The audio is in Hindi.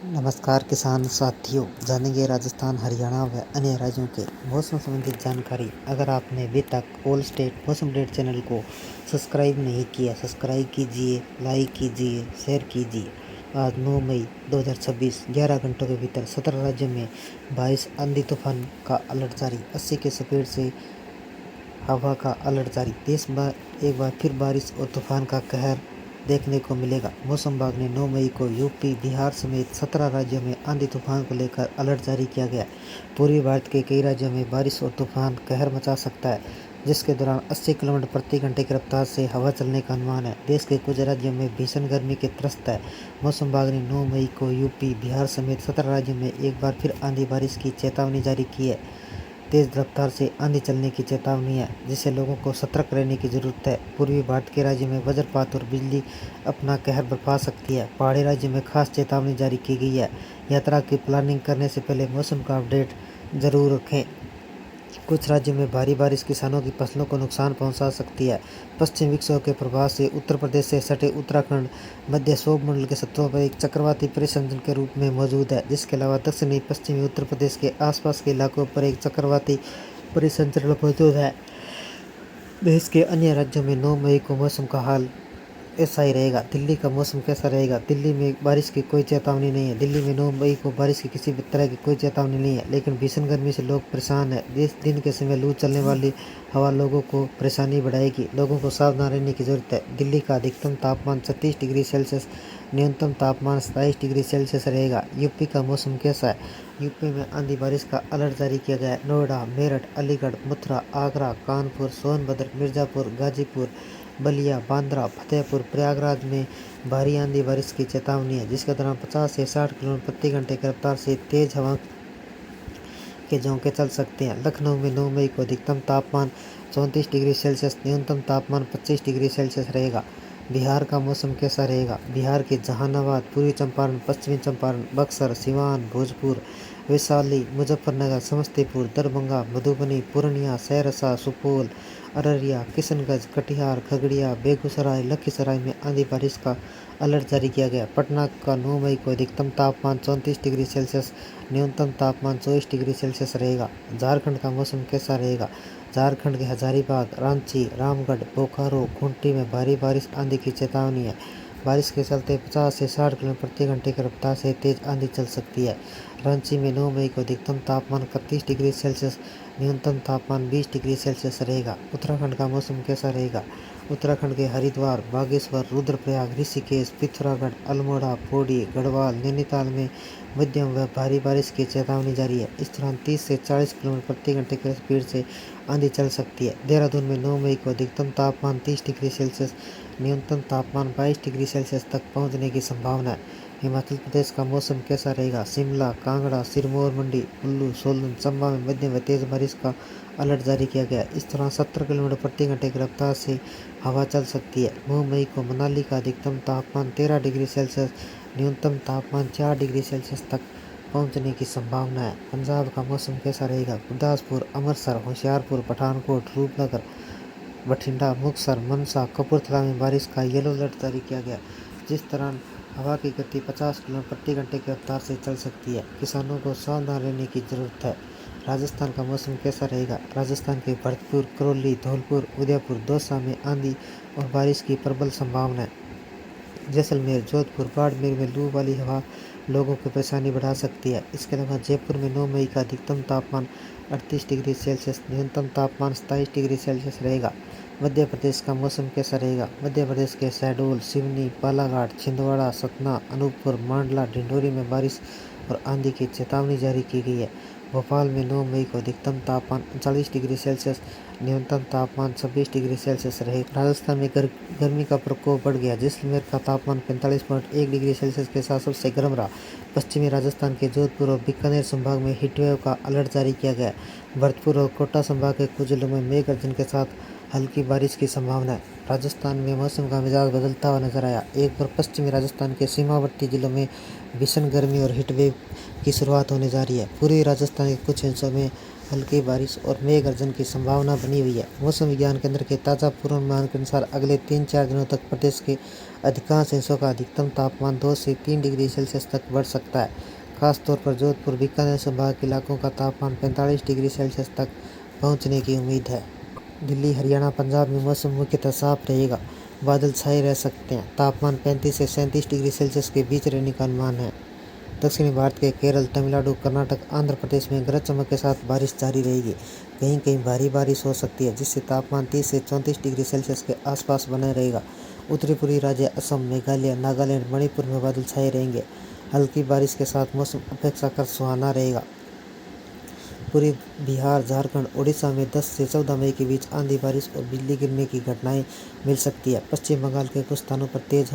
नमस्कार किसान साथियों, जानेंगे राजस्थान, हरियाणा व अन्य राज्यों के मौसम संबंधित जानकारी। अगर आपने अभी तक ऑल स्टेट मौसम अपडेट चैनल को सब्सक्राइब नहीं किया, सब्सक्राइब कीजिए, लाइक कीजिए, शेयर कीजिए। आज 9 मई 2026 11 घंटों के भीतर 17 राज्यों में बारिश, आंधी तूफान का अलर्ट जारी, 80 के स्पीड से हवा का अलर्ट जारी। देश में एक बार फिर बारिश और तूफान का कहर देखने को मिलेगा। मौसम विभाग ने 9 मई को यूपी, बिहार समेत 17 राज्यों में आंधी तूफान को लेकर अलर्ट जारी किया गया। पूर्वी भारत के कई राज्यों में बारिश और तूफान कहर मचा सकता है, जिसके दौरान 80 किलोमीटर प्रति घंटे की रफ्तार से हवा चलने का अनुमान है। देश के कुछ राज्यों में भीषण गर्मी के त्रस्त है। मौसम विभाग ने 9 मई को यूपी, बिहार समेत 17 राज्यों में एक बार फिर आंधी बारिश की चेतावनी जारी की है। तेज रफ्तार से आंधी चलने की चेतावनी है, जिससे लोगों को सतर्क रहने की जरूरत है। पूर्वी भारत के राज्यों में वज्रपात और बिजली अपना कहर बरपा सकती है। पहाड़ी राज्यों में खास चेतावनी जारी की गई है। यात्रा की प्लानिंग करने से पहले मौसम का अपडेट जरूर रखें। कुछ राज्यों में भारी बारिश किसानों की फसलों को नुकसान पहुंचा सकती है। पश्चिमी विक्षोभ के प्रभाव से उत्तर प्रदेश से सटे उत्तराखंड मध्य क्षोभमंडल के सत्तों पर एक चक्रवाती परिसंचरण के रूप में मौजूद है, जिसके अलावा दक्षिणी पश्चिमी उत्तर प्रदेश के आसपास के इलाकों पर एक चक्रवाती परिसंचरण मौजूद है। देश के अन्य राज्यों में 9 मई को मौसम का हाल ऐसा ही रहेगा। दिल्ली का मौसम कैसा रहेगा? दिल्ली में बारिश की कोई चेतावनी नहीं है। दिल्ली में 9 मई को बारिश की किसी भी तरह की कोई चेतावनी नहीं है, लेकिन भीषण गर्मी से लोग परेशान हैं। दिन के समय लू चलने वाली हवा लोगों को परेशानी बढ़ाएगी। लोगों को सावधान रहने की जरूरत है। दिल्ली का अधिकतम तापमान 36 डिग्री सेल्सियस, न्यूनतम तापमान 27 डिग्री सेल्सियस रहेगा। यूपी का मौसम कैसा है? यूपी में आंधी बारिश का अलर्ट जारी किया गया है। नोएडा, मेरठ, अलीगढ़, मथुरा, आगरा, कानपुर, सोनभद्र, मिर्जापुर, गाजीपुर, बलिया, बांद्रा, फतेहपुर, प्रयागराज में भारी आंधी बारिश की चेतावनी है, जिसके दौरान 50 से 60 किलोमीटर प्रति घंटे की रफ्तार से तेज हवा के झोंके चल सकते हैं। लखनऊ में 9 मई को अधिकतम तापमान 34 डिग्री सेल्सियस, न्यूनतम तापमान 25 डिग्री सेल्सियस रहेगा। बिहार का मौसम कैसा रहेगा? बिहार के जहानाबाद, पूर्वी चंपारण, पश्चिमी चंपारण, बक्सर, सिवान, भोजपुर, वैशाली, मुजफ्फरनगर, समस्तीपुर, दरभंगा, मधुबनी, पूर्णिया, सहरसा, सुपौल, अररिया, किशनगंज, कटिहार, खगड़िया, बेगूसराय, लखीसराय में आंधी बारिश का अलर्ट जारी किया गया। पटना का 9 मई को अधिकतम तापमान 34 डिग्री सेल्सियस, न्यूनतम तापमान 24 डिग्री सेल्सियस रहेगा। झारखंड का मौसम कैसा रहेगा? झारखंड के हजारीबाग, रांची, रामगढ़, बोकारो, खूंटी में भारी बारिश, आंधी की चेतावनी है। बारिश के चलते 50 से 60 किलोमीटर प्रति घंटे की रफ्तार से तेज आंधी चल सकती है। रांची में 9 मई को अधिकतम तापमान 31 डिग्री सेल्सियस, न्यूनतम तापमान 20 डिग्री सेल्सियस रहेगा। उत्तराखंड का मौसम कैसा रहेगा? उत्तराखंड के हरिद्वार, बागेश्वर, रुद्रप्रयाग, ऋषिकेश, पिथौरागढ़, अल्मोड़ा, पौड़ी, गढ़वाल, नैनीताल में मध्यम व भारी बारिश की चेतावनी जारी है। इस दौरान 30 से 40 किलोमीटर प्रति घंटे की स्पीड से आंधी चल सकती है। देहरादून में 9 मई को अधिकतम तापमान 30 डिग्री सेल्सियस, न्यूनतम तापमान 22 डिग्री सेल्सियस तक पहुंचने की संभावना है। हिमाचल प्रदेश का मौसम कैसा रहेगा? शिमला, कांगड़ा, सिरमौर, मंडी, कुल्लू, सोलन, चंबा में मध्यम व तेज बारिश का अलर्ट जारी किया गया। इस दौरान 70 किलोमीटर प्रति घंटे की रफ्तार से हवा चल सकती है। 9 मई को मनाली का अधिकतम तापमान 13 डिग्री सेल्सियस, न्यूनतम तापमान 4 डिग्री सेल्सियस तक पहुंचने की संभावना है। पंजाब का मौसम कैसा रहेगा? गुरदासपुर, अमृतसर, होशियारपुर, पठानकोट, रूपनगर, बठिंडा, मुक्तसर, मनसा, कपूरथला में बारिश का येलो अलर्ट जारी किया गया, जिस दौरान हवा की गति 50 किलोमीटर प्रति घंटे की रफ्तार से चल सकती है। किसानों को सावधान रहने की जरूरत है। राजस्थान का मौसम कैसा रहेगा? राजस्थान के भरतपुर, करौली, धौलपुर, उदयपुर, दौसा में आंधी और बारिश की प्रबल संभावना है। जैसलमेर, जोधपुर, बाड़मेर में लू वाली हवा लोगों को परेशानी बढ़ा सकती है। इसके अलावा जयपुर में 9 मई का अधिकतम तापमान 38 डिग्री सेल्सियस, न्यूनतम तापमान 27 डिग्री सेल्सियस रहेगा। मध्य प्रदेश का मौसम कैसा रहेगा? मध्य प्रदेश के शहडोल, सिवनी, बालाघाट, छिंदवाड़ा, सतना, अनूपपुर, मांडला, डिंडोरी में बारिश और आंधी की चेतावनी जारी की गई है। भोपाल में 9 मई को अधिकतम तापमान 39 डिग्री सेल्सियस, न्यूनतम तापमान 26 डिग्री सेल्सियस रहेगा। राजस्थान में गर्मी का प्रकोप बढ़ गया। जैसलमेर का तापमान 45.1 डिग्री सेल्सियस के साथ सबसे गर्म रहा। पश्चिमी राजस्थान के जोधपुर और बीकानेर संभाग में हीटवेव का अलर्ट जारी किया गया। भरतपुर और कोटा संभाग के कुछ जिलों में मेघ गर्जन के साथ हल्की बारिश की संभावना है। राजस्थान में मौसम का मिजाज बदलता हुआ नजर आया। एक बार पश्चिमी राजस्थान के सीमावर्ती जिलों में भीषण गर्मी और हीटवेव की शुरुआत होने जा रही है। पूर्वी राजस्थान के कुछ हिस्सों में हल्की बारिश और मेघ गर्जन की संभावना बनी हुई है। मौसम विज्ञान केंद्र के ताज़ा पूर्वानुमान के अनुसार अगले 3-4 दिनों तक प्रदेश के अधिकांश हिस्सों का अधिकतम तापमान 2 से 3 डिग्री सेल्सियस तक बढ़ सकता है। खासतौर पर जोधपुर बीकानेर संभाग के इलाकों का तापमान 45 डिग्री सेल्सियस तक पहुंचने की उम्मीद है। दिल्ली, हरियाणा, पंजाब में मौसम मुख्यतः साफ रहेगा, बादल छाए रह सकते हैं। तापमान 35 से 37 डिग्री सेल्सियस के बीच रहने का अनुमान है। दक्षिणी भारत के केरल, तमिलनाडु, कर्नाटक, आंध्र प्रदेश में गरज चमक के साथ बारिश जारी रहेगी। कहीं कहीं भारी बारिश हो सकती है, जिससे तापमान 30 से 34 डिग्री सेल्सियस के आसपास बने रहेगा। उत्तरी पूर्वी राज्य असम, मेघालय, नागालैंड, मणिपुर में बादल छाए रहेंगे। हल्की बारिश के साथ मौसम अपेक्षाकृत सुहाना रहेगा। पूर्वी बिहार, झारखंड, उड़ीसा में 10 से 14 मई के बीच आंधी, बारिश और बिजली गिरने की घटनाएं मिल सकती है। पश्चिम बंगाल के कुछ स्थानों पर तेज